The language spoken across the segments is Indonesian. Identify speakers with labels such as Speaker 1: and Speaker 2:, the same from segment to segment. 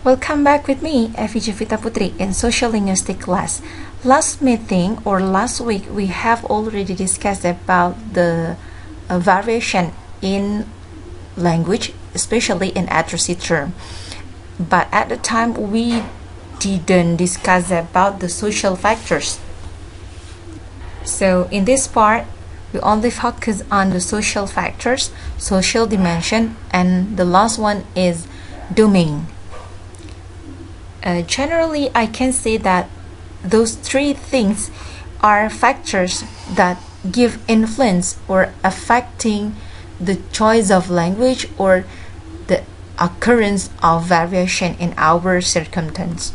Speaker 1: Welcome back with me, Evi Jovita Putri, in Social Linguistic class. Last meeting or last week, we have already discussed about the variation in language, especially in addressee term. But at the time, we didn't discuss about the social factors. So in this part, we only focus on the social factors, social dimension, and the last one is domain. Generally, I can say that those three things are factors that give influence or affecting the choice of language or the occurrence of variation in our circumstance.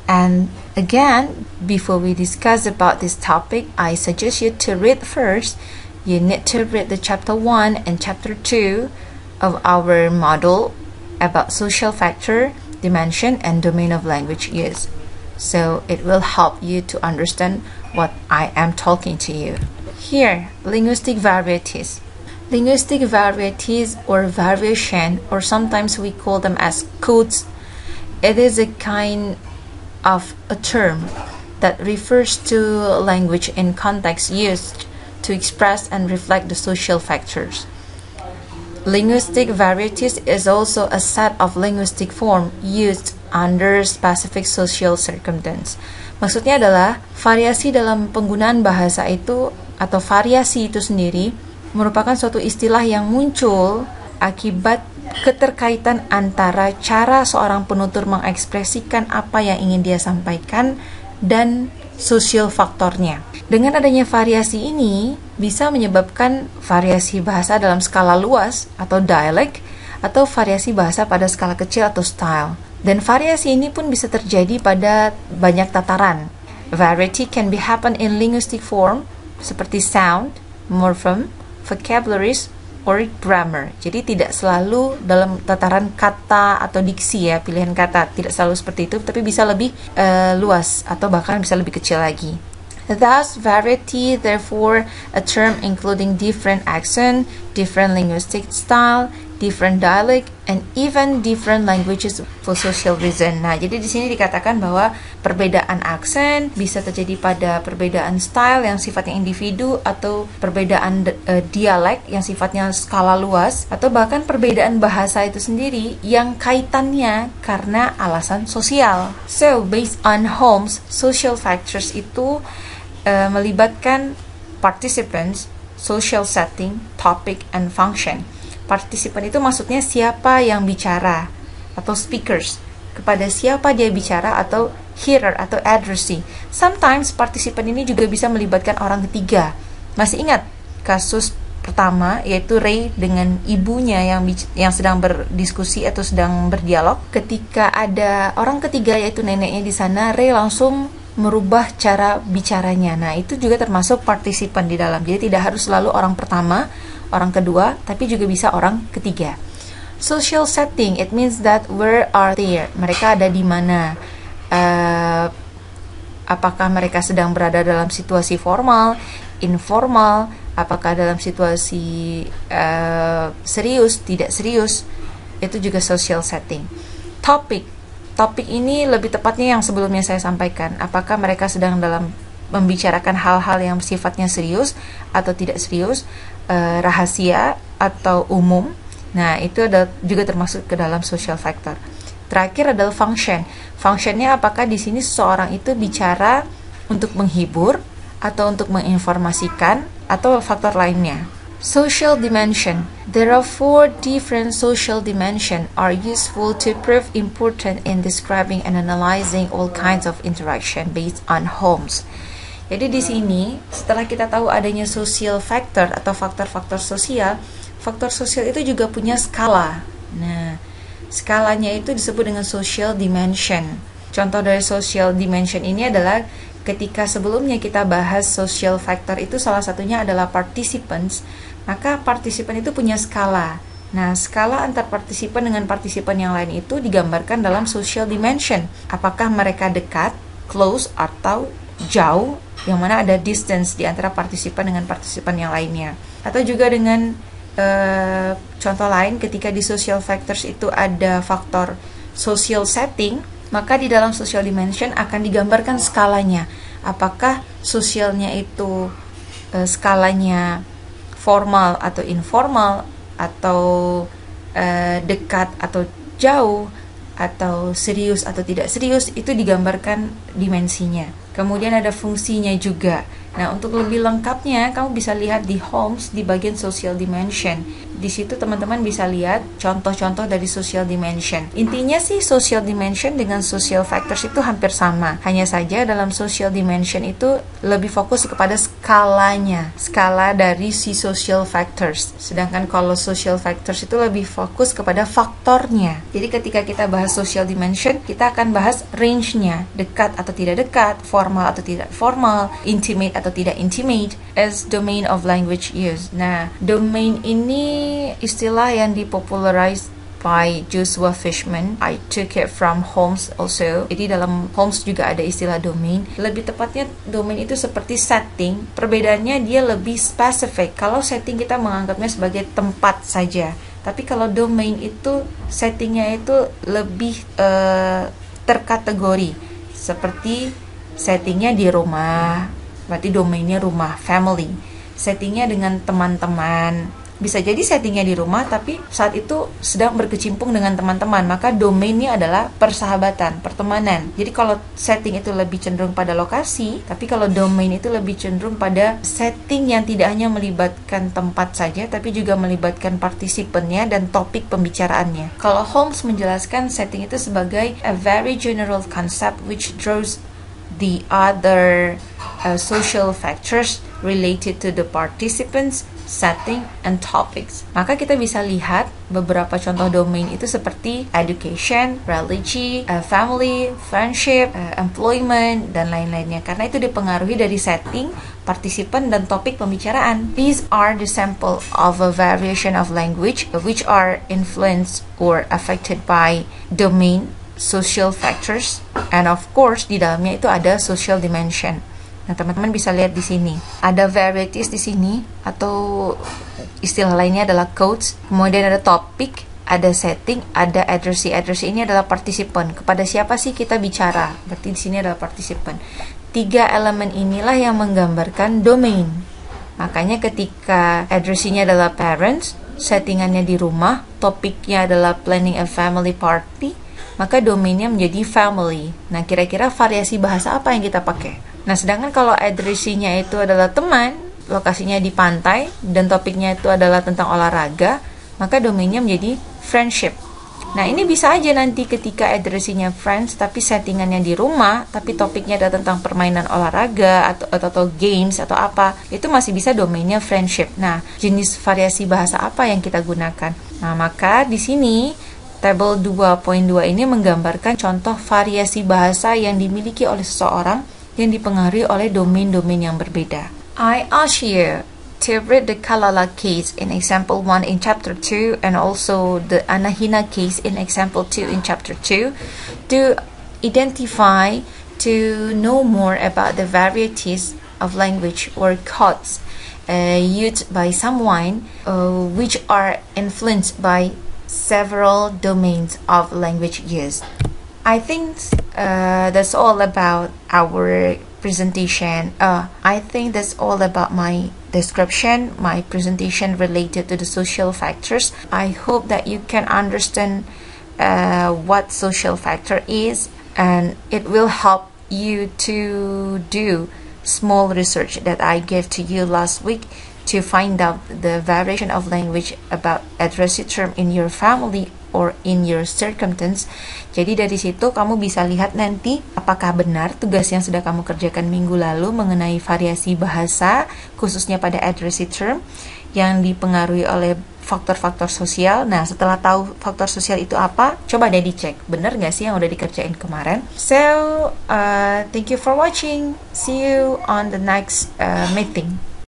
Speaker 1: And again, before we discuss about this topic, I suggest you to read first. You need to read the chapter 1 and chapter 2 of our module about social factor, dimension, and domain of language use. So it will help you to understand what I am talking to you. Here, linguistic varieties. Linguistic varieties or variation, or sometimes we call them as codes. It is a kind of a term that refers to language in context used to express and reflect the social factors. Linguistic varieties is also a set of linguistic form used under specific social circumstance. Maksudnya adalah variasi dalam penggunaan bahasa itu atau variasi itu sendiri merupakan suatu istilah yang muncul akibat keterkaitan antara cara seorang penutur mengekspresikan apa yang ingin dia sampaikan dan social faktornya. Dengan adanya variasi ini bisa menyebabkan variasi bahasa dalam skala luas atau dialek atau variasi bahasa pada skala kecil atau style. Dan variasi ini pun bisa terjadi pada banyak tataran. Variety can be happen in linguistic form seperti sound, morpheme, vocabularies, or grammar. Jadi tidak selalu dalam tataran kata atau diksi ya, pilihan kata. Tidak selalu seperti itu, tapi bisa lebih luas atau bahkan bisa lebih kecil lagi. Thus, variety, therefore, a term including different accent, different linguistic style, different dialect, and even different languages for social reason. Nah, jadi di sini dikatakan bahwa perbedaan aksen bisa terjadi pada perbedaan style yang sifatnya individu atau perbedaan dialek yang sifatnya skala luas atau bahkan perbedaan bahasa itu sendiri yang kaitannya karena alasan sosial. So, based on Holmes, social factors itu melibatkan participants, social setting, topic, and function. Partisipan itu maksudnya siapa yang bicara atau speakers, kepada siapa dia bicara atau hearer atau addressee. Sometimes partisipan ini juga bisa melibatkan orang ketiga. Masih ingat kasus pertama yaitu Ray dengan ibunya yang sedang berdiskusi atau sedang berdialog. Ketika ada orang ketiga yaitu neneknya di sana, Ray langsung merubah cara bicaranya. Nah, itu juga termasuk partisipan di dalam. Jadi tidak harus selalu orang pertama, orang kedua, tapi juga bisa orang ketiga. Social setting, it means that where are they? Mereka ada di mana? Apakah mereka sedang berada dalam situasi formal, informal? Apakah dalam situasi serius, tidak serius? Itu juga social setting. Topik ini lebih tepatnya yang sebelumnya saya sampaikan. Apakah mereka sedang dalam membicarakan hal-hal yang sifatnya serius atau tidak serius, rahasia atau umum. Nah, itu juga termasuk ke dalam social factor. Terakhir adalah function. Functionnya apakah di sini seseorang itu bicara untuk menghibur atau untuk menginformasikan atau faktor lainnya. Social dimension. There are 4 different social dimensions are useful to prove important in describing and analyzing all kinds of interaction based on Holmes. Jadi di sini setelah kita tahu adanya social factor atau faktor-faktor sosial, faktor sosial itu juga punya skala. Nah, skalanya itu disebut dengan social dimension. Contoh dari social dimension ini adalah ketika sebelumnya kita bahas social factor itu salah satunya adalah participants, maka partisipan itu punya skala. Nah, skala antar partisipan dengan partisipan yang lain itu digambarkan dalam social dimension. Apakah mereka dekat, close, atau jauh, yang mana ada distance di antara partisipan dengan partisipan yang lainnya. Atau juga dengan contoh lain, ketika di social factors itu ada faktor social setting, maka di dalam social dimension akan digambarkan skalanya. Apakah sosialnya itu skalanya formal atau informal, atau dekat atau jauh, atau serius atau tidak serius, itu digambarkan dimensinya. Kemudian ada fungsinya juga. Nah, untuk lebih lengkapnya, kamu bisa lihat di Holmes di bagian social dimension. Di situ teman-teman bisa lihat contoh-contoh dari social dimension. Intinya sih social dimension dengan social factors itu hampir sama. Hanya saja dalam social dimension itu lebih fokus kepada skalanya, skala dari si social factors. Sedangkan kalau social factors itu lebih fokus kepada faktornya. Jadi ketika kita bahas social dimension, kita akan bahas range-nya, dekat atau tidak dekat, formal atau tidak formal, intimate atau tidak intimate, as domain of language use. Nah, domain ini istilah yang dipopularize by Joshua Fishman. I took it from Holmes also. Jadi dalam Holmes juga ada istilah domain. Lebih tepatnya domain itu seperti setting. Perbedaannya dia lebih spesifik. Kalau setting kita menganggapnya sebagai tempat saja. Tapi kalau domain itu settingnya itu lebih terkategori. Seperti settingnya di rumah, berarti domainnya rumah, family. Settingnya dengan teman-teman, bisa jadi settingnya di rumah, tapi saat itu sedang berkecimpung dengan teman-teman, maka domainnya adalah persahabatan, pertemanan. Jadi kalau setting itu lebih cenderung pada lokasi, tapi kalau domain itu lebih cenderung pada setting yang tidak hanya melibatkan tempat saja, tapi juga melibatkan partisipannya dan topik pembicaraannya. Kalau Holmes menjelaskan setting itu sebagai a very general concept which draws the other social factors related to the participants, setting, and topics. Maka kita bisa lihat beberapa contoh domain itu seperti education, religion, family, friendship, employment, dan lain-lainnya. Karena itu dipengaruhi dari setting, partisipan, dan topik pembicaraan. These are the sample of a variation of language which are influenced or affected by domain, social factors, and of course di dalamnya itu ada social dimension. Nah, teman-teman bisa lihat di sini ada varieties di sini, atau istilah lainnya adalah codes. Kemudian ada topik, ada setting, ada addressee. Addressee ini adalah partisipan. Kepada siapa sih kita bicara? Berarti di sini adalah partisipan. 3 elemen inilah yang menggambarkan domain. Makanya ketika addressee-nya adalah parents, settingannya di rumah, topiknya adalah planning a family party, maka domainnya menjadi family. Nah, kira-kira variasi bahasa apa yang kita pakai? Nah, sedangkan kalau addressee-nya itu adalah teman, lokasinya di pantai, dan topiknya itu adalah tentang olahraga, maka domainnya menjadi friendship. Nah, ini bisa aja nanti ketika addressee-nya friends, tapi settingannya di rumah, tapi topiknya adalah tentang permainan olahraga, atau games, atau apa, itu masih bisa domainnya friendship. Nah, jenis variasi bahasa apa yang kita gunakan? Nah, maka di sini Table 2.2 ini menggambarkan contoh variasi bahasa yang dimiliki oleh seseorang yang dipengaruhi oleh domain-domain yang berbeda. I ask you to read the Kalala case in example 1 in chapter 2 and also the Anahina case in example 2 in chapter 2 to identify, to know more about the varieties of language or codes used by someone which are influenced by several domains of language use. I think that's all about our presentation. I think that's all about my description, my presentation related to the social factors. I hope that you can understand what social factor is, and it will help you to do small research that I gave to you last week to find out the variation of language about addressee term in your family or in your circumstance. Jadi dari situ kamu bisa lihat nanti apakah benar tugas yang sudah kamu kerjakan minggu lalu mengenai variasi bahasa, khususnya pada addressee term yang dipengaruhi oleh faktor-faktor sosial. Nah, setelah tahu faktor sosial itu apa, coba deh dicek benar nggak sih yang udah dikerjain kemarin. So, thank you for watching. See you on the next meeting.